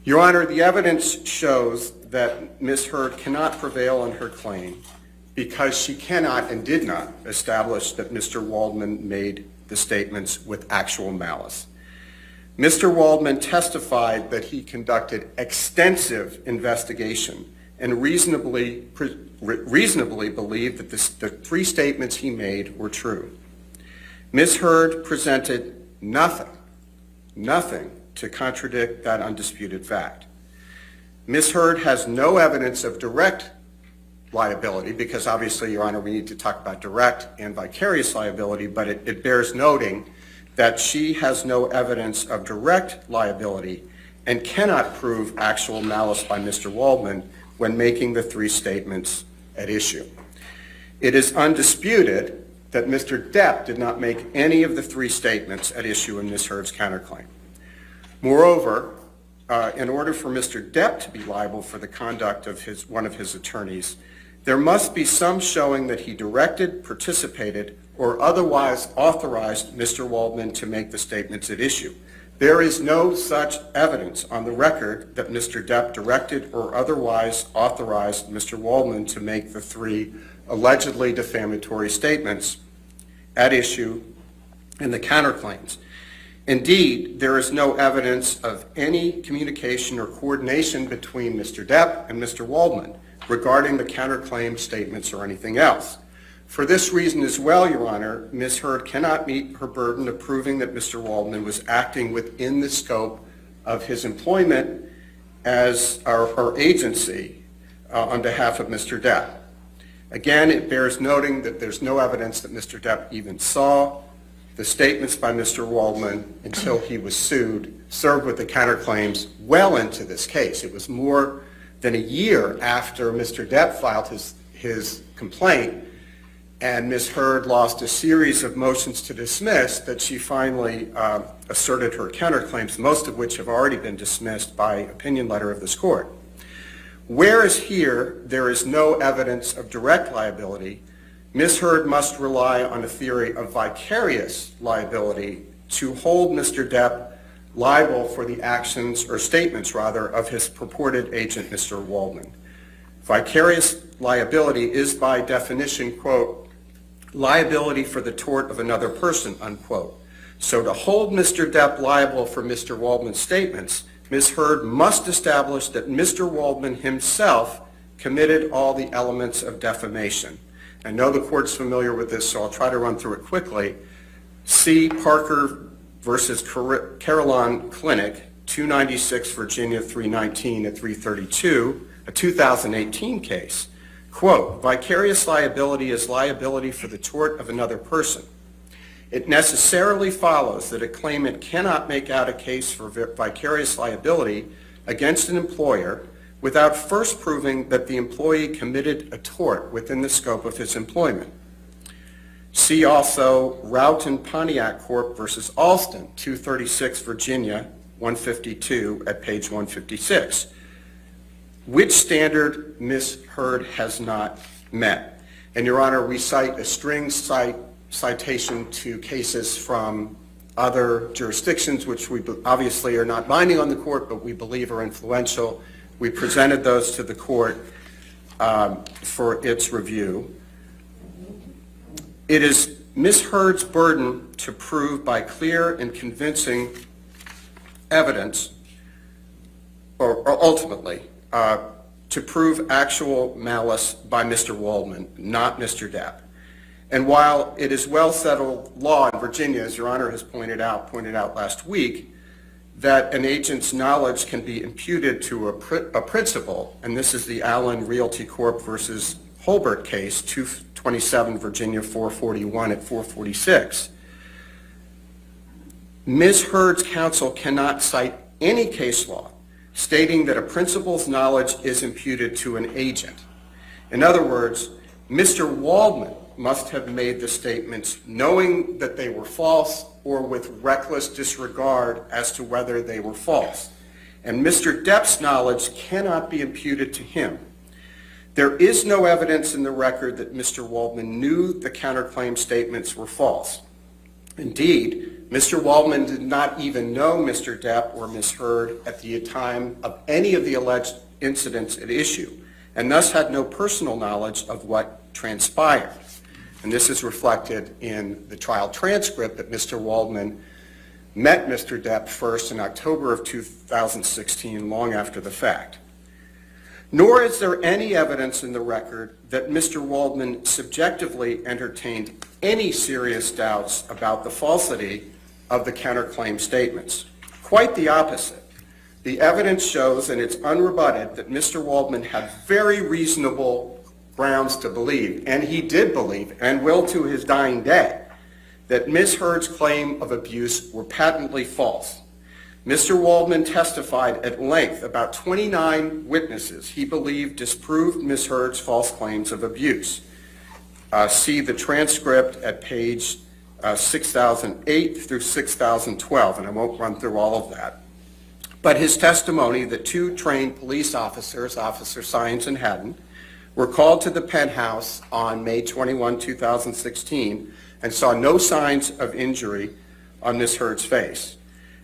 Your Honor, the evidence shows that Ms. Heard cannot prevail on her claim because she cannot and did not establish that Mr. Waldman made the statements with actual malice. Mr. Waldman testified that he conducted extensive investigation and reasonably believed that the three statements he made were true. Ms. Heard presented nothing to contradict that undisputed fact. Ms. Heard has no evidence of direct liability because obviously, Your Honor, we need to talk about direct and vicarious liability, but it bears noting that she has no evidence of direct liability and cannot prove actual malice by Mr. Waldman when making the three statements at issue. It is undisputed that Mr. Depp did not make any of the three statements at issue in Ms. Heard's counterclaim. Moreover, in order for Mr. Depp to be liable for the conduct of one of his attorneys, there must be some showing that he directed, participated, or otherwise authorized Mr. Waldman to make the statements at issue. There is no such evidence on the record that Mr. Depp directed or otherwise authorized Mr. Waldman to make the three allegedly defamatory statements at issue in the counterclaims. Indeed, there is no evidence of any communication or coordination between Mr. Depp and Mr. Waldman regarding the counterclaim statements or anything else. For this reason as well, Your Honor, Ms. Heard cannot meet her burden of proving that Mr. Waldman was acting within the scope of his employment as our agency on behalf of Mr. Depp. Again, it bears noting that there's no evidence that Mr. Depp even saw the statements by Mr. Waldman until he was sued, served with the counterclaims well into this case. It was more than a year after Mr. Depp filed his complaint and Ms. Heard lost a series of motions to dismiss that she finally asserted her counterclaims, most of which have already been dismissed by opinion letter of this court. Whereas here there is no evidence of direct liability, Ms. Heard must rely on a theory of vicarious liability to hold Mr. Depp liable for the actions, or statements rather, of his purported agent, Mr. Waldman. Vicarious liability is by definition, quote, liability for the tort of another person, unquote. So to hold Mr. Depp liable for Mr. Waldman's statements, Ms. Heard must establish that Mr. Waldman himself committed all the elements of defamation. I know the court's familiar with this, so I'll try to run through it quickly. C. Parker versus Carillon Clinic, 296 Virginia 319 at 332, a 2018 case. Quote, vicarious liability is liability for the tort of another person. It necessarily follows that a claimant cannot make out a case for vicarious liability against an employer without first proving that the employee committed a tort within the scope of his employment. See also Roughton Pontiac Corp. Versus Alston, 236 Virginia 152 at page 156. Which standard Ms. Heard has not met? And Your Honor, we cite a string citation to cases from other jurisdictions, which we obviously are not binding on the court, but we believe are influential. We presented those to the court for its review. It is Ms. Heard's burden to prove by clear and convincing evidence, or ultimately, to prove actual malice by Mr. Waldman, not Mr. Depp. And while it is well settled law in Virginia, as Your Honor has pointed out last week, that an agent's knowledge can be imputed to a principal, and this is the Allen Realty Corp. Versus Holbert case, 227 Virginia 441 at 446. Ms. Heard's counsel cannot cite any case law stating that a principal's knowledge is imputed to an agent. In other words, Mr. Waldman must have made the statements knowing that they were false or with reckless disregard as to whether they were false. And Mr. Depp's knowledge cannot be imputed to him. There is no evidence in the record that Mr. Waldman knew the counterclaim statements were false. Indeed, Mr. Waldman did not even know Mr. Depp or Ms. Heard at the time of any of the alleged incidents at issue, and thus had no personal knowledge of what transpired. And this is reflected in the trial transcript that Mr. Waldman met Mr. Depp first in October of 2016, long after the fact. Nor is there any evidence in the record that Mr. Waldman subjectively entertained any serious doubts about the falsity of the counterclaim statements. Quite the opposite. The evidence shows, and it's unrebutted, that Mr. Waldman had very reasonable grounds to believe, and he did believe, and will to his dying day, that Ms. Heard's claim of abuse were patently false. Mr. Waldman testified at length about 29 witnesses he believed disproved Ms. Heard's false claims of abuse. See the transcript at page 6008 through 6012, and I won't run through all of that. But his testimony that two trained police officers, Officer Sines and Haddon, were called to the penthouse on May 21, 2016, and saw no signs of injury on Ms. Heard's face,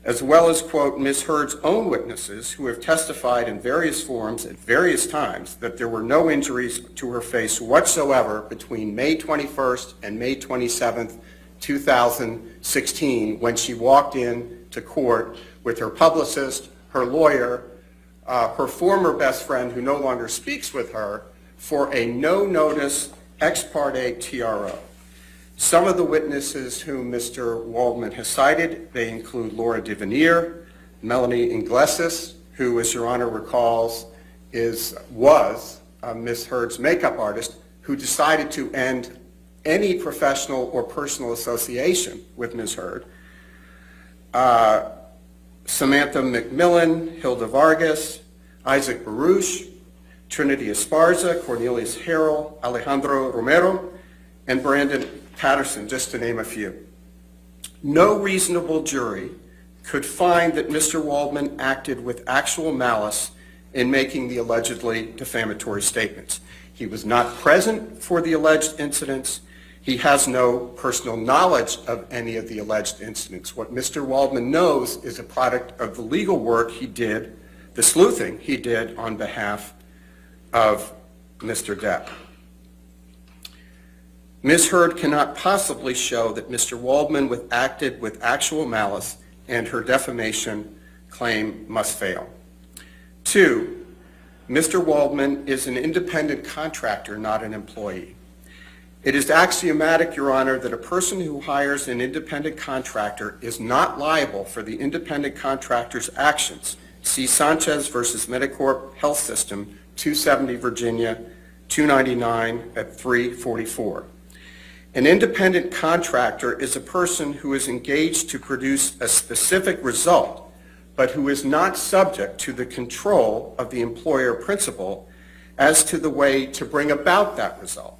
as well as, quote, Ms. Heard's own witnesses who have testified in various forums at various times that there were no injuries to her face whatsoever between May 21st and May 27th, 2016, when she walked in to court with her publicist, her lawyer, her former best friend who no longer speaks with her, for a no-notice ex parte TRO. Some of the witnesses whom Mr. Waldman has cited, they include Laura DeVenier, Melanie Iglesias, who, as Your Honor recalls, was Ms. Heard's makeup artist, who decided to end any professional or personal association with Ms. Heard. Samantha McMillan, Hilda Vargas, Isaac Baruch, Trinity Esparza, Cornelius Harrell, Alejandro Romero, and Brandon Patterson, just to name a few. No reasonable jury could find that Mr. Waldman acted with actual malice in making the allegedly defamatory statements. He was not present for the alleged incidents. He has no personal knowledge of any of the alleged incidents. What Mr. Waldman knows is a product of the legal work he did, the sleuthing he did on behalf of Mr. Depp. Ms. Heard cannot possibly show that Mr. Waldman acted with actual malice, and her defamation claim must fail. 2, Mr. Waldman is an independent contractor, not an employee. It is axiomatic, Your Honor, that a person who hires an independent contractor is not liable for the independent contractor's actions. See Sanchez versus Medicorp Health System, 270 Virginia, 299 at 344. An independent contractor is a person who is engaged to produce a specific result, but who is not subject to the control of the employer principal as to the way to bring about that result.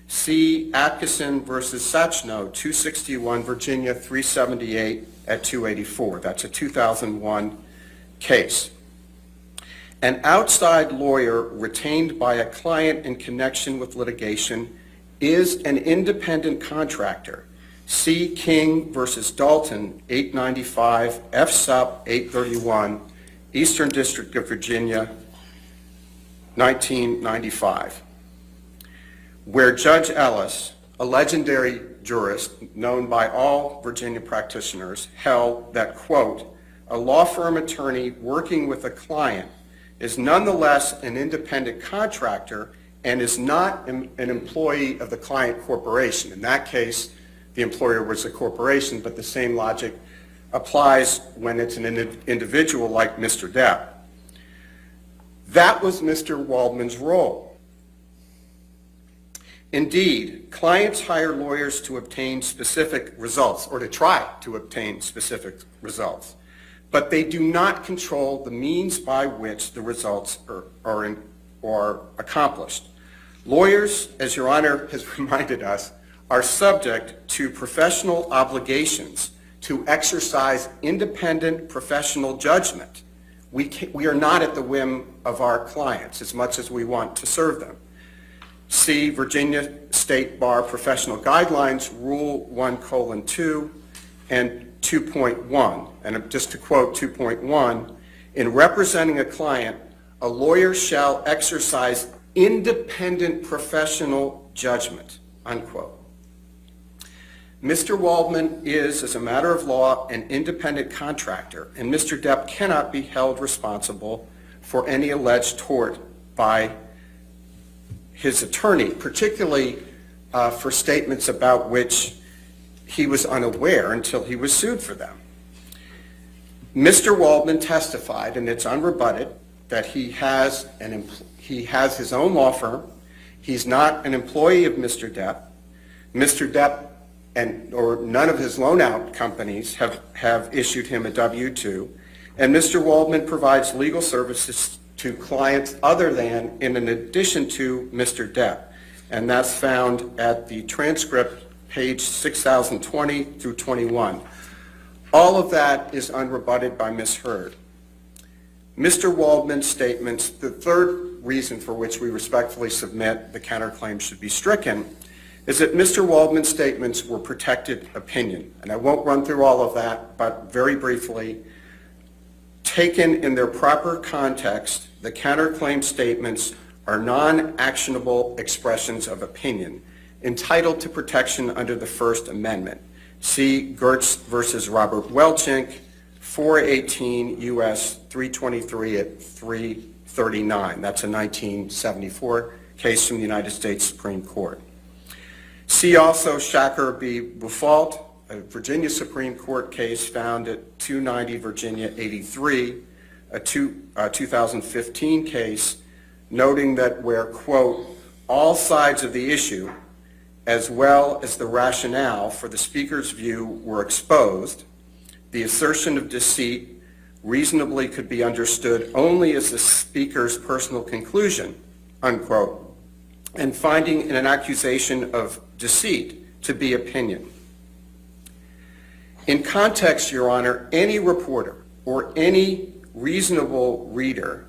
See Atkinson versus Sachno, 261 Virginia, 378 at 284. That's a 2001 case. An outside lawyer retained by a client in connection with litigation is an independent contractor. See King versus Dalton, 895 F. Sup. 831, Eastern District of Virginia, 1995, where Judge Ellis, a legendary jurist known by all Virginia practitioners, held that, quote, a law firm attorney working with a client is nonetheless an independent contractor and is not an employee of the client corporation. In that case, the employer was a corporation, but the same logic applies when it's an individual like Mr. Depp. That was Mr. Waldman's role. Indeed, clients hire lawyers to obtain specific results, or to try to obtain specific results, but they do not control the means by which the results are accomplished. Lawyers, as Your Honor has reminded us, are subject to professional obligations to exercise independent professional judgment. We are not at the whim of our clients as much as we want to serve them. See Virginia State Bar Professional Guidelines, Rule 1:2 and 2.1, and just to quote 2.1, in representing a client, a lawyer shall exercise independent professional judgment, unquote. Mr. Waldman is, as a matter of law, an independent contractor, and Mr. Depp cannot be held responsible for any alleged tort by his attorney, particularly for statements about which he was unaware until he was sued for them. Mr. Waldman testified, and it's unrebutted, that he has his own law firm. He's not an employee of Mr. Depp. Mr. Depp or none of his loan-out companies have issued him a W-2, and Mr. Waldman provides legal services to clients other than and in addition to Mr. Depp, and that's found at the transcript, page 6020 through 21. All of that is unrebutted by Ms. Heard. Mr. Waldman's statements, the third reason for which we respectfully submit the counterclaim should be stricken, is that Mr. Waldman's statements were protected opinion. And I won't run through all of that, but very briefly, taken in their proper context, the counterclaim statements are non-actionable expressions of opinion entitled to protection under the First Amendment. See Gertz versus Robert Welchink, 418 U.S. 323 at 339. That's a 1974 case from the United States Supreme Court. See also Shacker v. Bufault, a Virginia Supreme Court case found at 290 Virginia 83, a 2015 case noting that where, quote, all sides of the issue as well as the rationale for the speaker's view were exposed, the assertion of deceit reasonably could be understood only as the speaker's personal conclusion, unquote, and finding an accusation of deceit to be opinion. In context, Your Honor, any reporter or any reasonable reader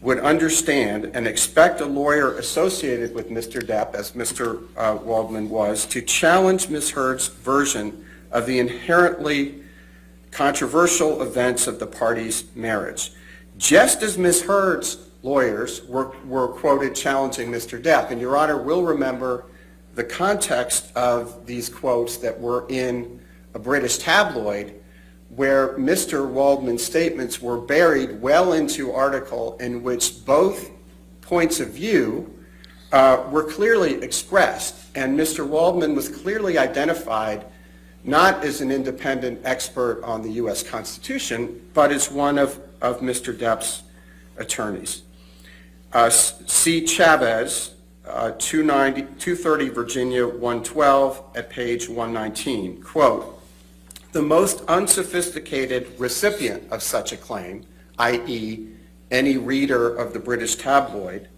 would understand and expect a lawyer associated with Mr. Depp, as Mr. Waldman was, to challenge Ms. Heard's version of the inherently controversial events of the parties' marriage. Just as Ms. Heard's lawyers were quoted challenging Mr. Depp, and Your Honor will remember the context of these quotes that were in a British tabloid where Mr. Waldman's statements were buried well into article in which both points of view were clearly expressed, and Mr. Waldman was clearly identified not as an independent expert on the U.S. Constitution, but as one of Mr. Depp's attorneys. C. Chavez, 230 Virginia 112 at page 119, quote, the most unsophisticated recipient of such a claim, i.e. any reader of the British tabloid,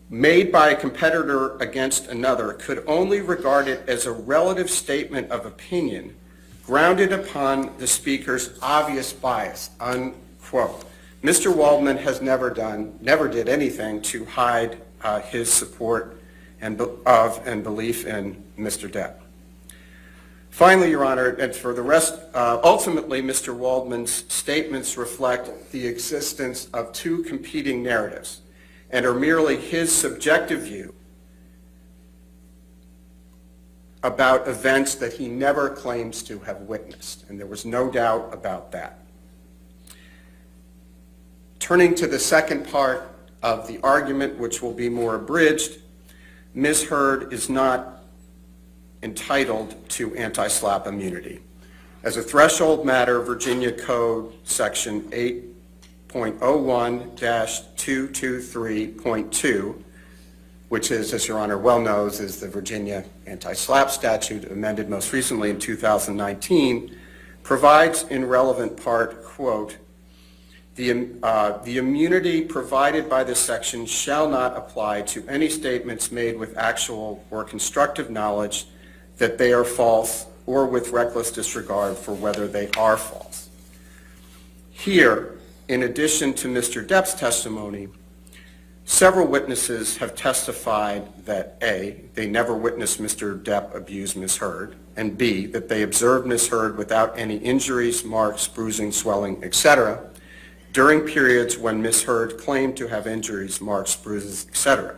made by a competitor against another could only regard it as a relative statement of opinion grounded upon the speaker's obvious bias, unquote. Mr. Waldman has never did anything to hide his support and belief in Mr. Depp. Finally, Your Honor, and for the rest, ultimately Mr. Waldman's statements reflect the existence of two competing narratives and are merely his subjective view about events that he never claims to have witnessed, and there was no doubt about that. Turning to the second part of the argument, which will be more abridged, Ms. Heard is not entitled to anti-SLAPP immunity. As a threshold matter, Virginia Code Section 8.01-223.2, which is, as Your Honor well knows, is the Virginia anti-SLAPP statute amended most recently in 2019, provides in relevant part, quote, the immunity provided by this section shall not apply to any statements made with actual or constructive knowledge that they are false or with reckless disregard for whether they are false. Here, in addition to Mr. Depp's testimony, Several witnesses have testified that A, they never witnessed Mr. Depp abuse Ms. Heard, and B, that they observed Ms. Heard without any injuries, marks, bruising, swelling, etc., during periods when Ms. Heard claimed to have injuries, marks, bruises, etc.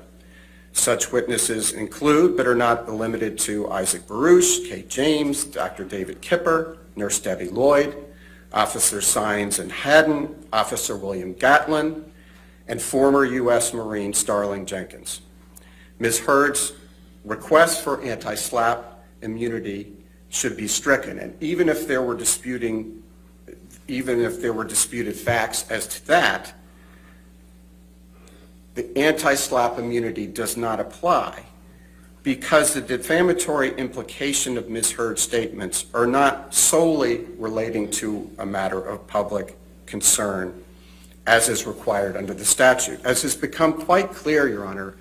Such witnesses include, but are not limited to, Isaac Baruch, Kate James, Dr. David Kipper, Nurse Debbie Lloyd, Officer Sines and Haddon, Officer William Gatlin, and former U.S. Marine Starling Jenkins. Ms. Heard's request for anti-SLAPP immunity should be stricken, and even if there were disputed facts as to that, the anti-SLAPP immunity does not apply because the defamatory implication of Ms. Heard's statements are not solely relating to a matter of public concern as is required under the statute. As has become quite clear, Your Honor,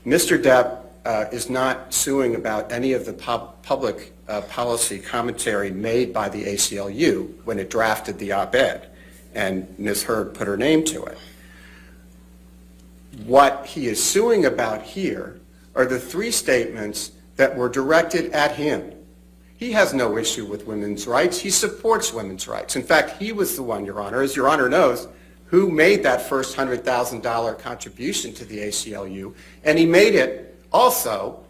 Mr. Depp is not suing about any of the public policy commentary made by the ACLU when it drafted the op-ed, and Ms. Heard put her name to it. What he is suing about here are the three statements that were directed at him. He has no issue with women's rights. He supports women's rights. In fact, he was the one, Your Honor, as Your Honor knows, who made that first $100,000 contribution to the ACLU, and he made it also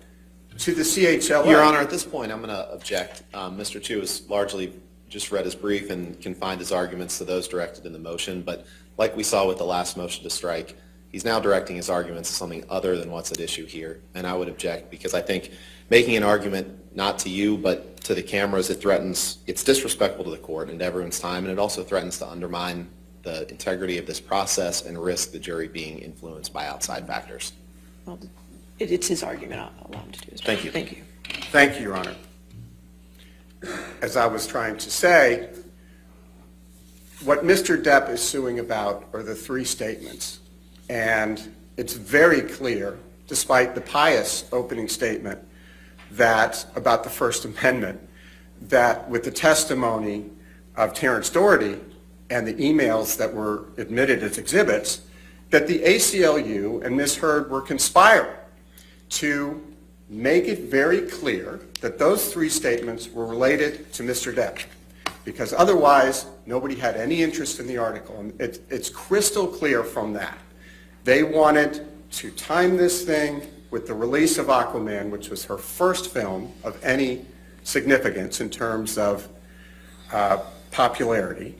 to the CHLA. Your Honor, at this point, I'm going to object. Mr. Chu has largely just read his brief and confined his arguments to those directed in the motion, but like we saw with the last motion to strike, he's now directing his arguments to something other than what's at issue here, and I would object because I think making an argument not to you but to the cameras, it's disrespectful to the court and to everyone's time, and it also threatens to undermine the integrity of this process and risk the jury being influenced by outside factors. Well, it's his argument. I'll allow him to do his Thank you. Thank you. Thank you, Your Honor. As I was trying to say, what Mr. Depp is suing about are the three statements. And it's very clear, despite the pious opening statement about the First Amendment, that with the testimony of Terrence Doherty and the emails that were admitted as exhibits, that the ACLU and Ms. Heard were conspiring to make it very clear that those three statements were related to Mr. Depp, because otherwise nobody had any interest in the article. And it's crystal clear from that. They wanted to time this thing with the release of Aquaman, which was her first film of any significance in terms of popularity,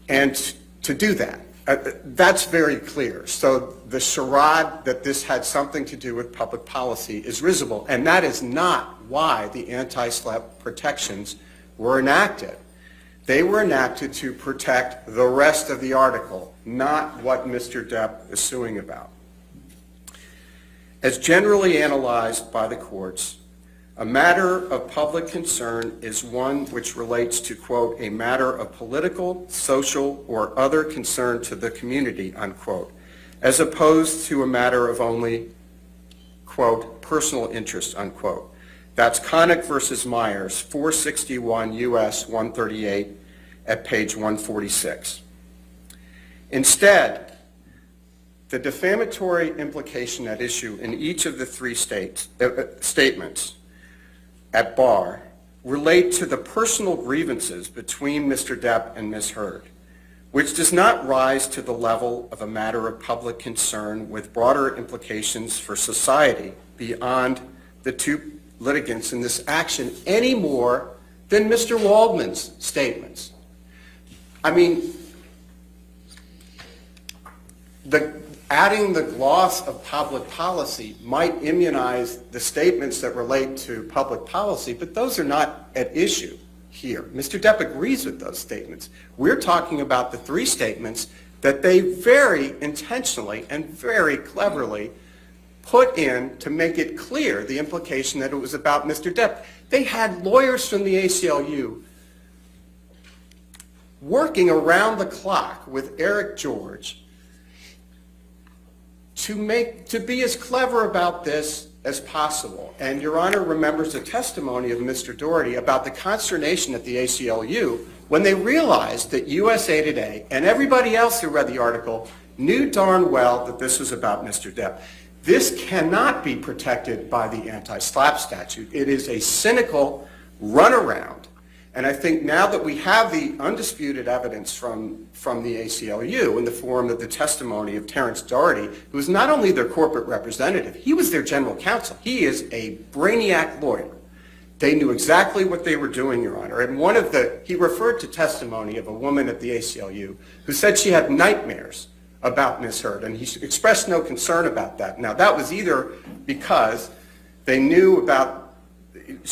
and to do that. That's very clear. So the charade that this had something to do with public policy is risible, and that is not why the anti-SLAPP protections were enacted. They were enacted to protect the rest of the article, not what Mr. Depp is suing about. As generally analyzed by the courts, a matter of public concern is one which relates to, quote, a matter of political, social, or other concern to the community, unquote, as opposed to a matter of only, quote, personal interest, unquote. That's Connick versus Myers, 461 U.S. 138 at page 146. Instead, the defamatory implication at issue in each of the three statements at bar relate to the personal grievances between Mr. Depp and Ms. Heard, which does not rise to the level of a matter of public concern with broader implications for society beyond the two litigants in this action any more than Mr. Waldman's statements. I mean, adding the gloss of public policy might immunize the statements that relate to public policy, but those are not at issue here. Mr. Depp agrees with those statements. We're talking about the three statements that they very intentionally and very cleverly put in to make it clear the implication that it was about Mr. Depp. They had lawyers from the ACLU working around the clock with Eric George to be as clever about this as possible. And Your Honor remembers the testimony of Mr. Doherty about the consternation at the ACLU when they realized that USA Today and everybody else who read the article knew darn well that this was about Mr. Depp. This cannot be protected by the anti-SLAPP statute. It is a cynical runaround. And I think now that we have the undisputed evidence from the ACLU in the form of the testimony of Terrence Doherty, who is not only their corporate representative, he was their general counsel. He is a brainiac lawyer. They knew exactly what they were doing, Your Honor. And he referred to testimony of a woman at the ACLU who said she had nightmares about Ms. Heard, and he expressed no concern about that. Now, that was either because they knew about,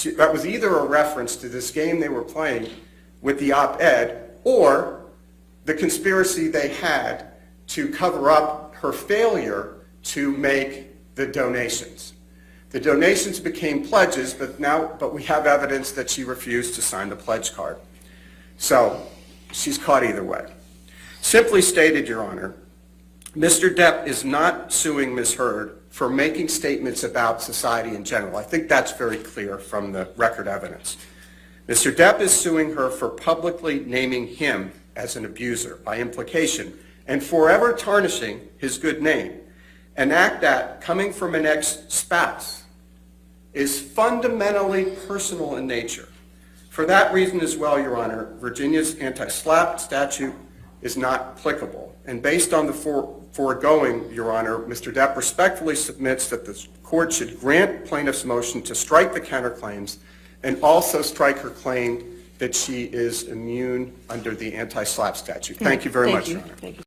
that was either a reference to this game they were playing with the op-ed, or the conspiracy they had to cover up her failure to make the donations. The donations became pledges, but we have evidence that she refused to sign the pledge card. So she's caught either way. Simply stated, Your Honor, Mr. Depp is not suing Ms. Heard for making statements about society in general. I think that's very clear from the record evidence. Mr. Depp is suing her for publicly naming him as an abuser by implication and forever tarnishing his good name, an act that, coming from an ex-spouse, is fundamentally personal in nature. For that reason as well, Your Honor, Virginia's anti-SLAPP statute is not applicable. And based on the foregoing, Your Honor, Mr. Depp respectfully submits that the court should grant plaintiff's motion to strike the counterclaims and also strike her claim that she is immune under the anti-SLAPP statute. Thank you very much, Your Honor. Thank you.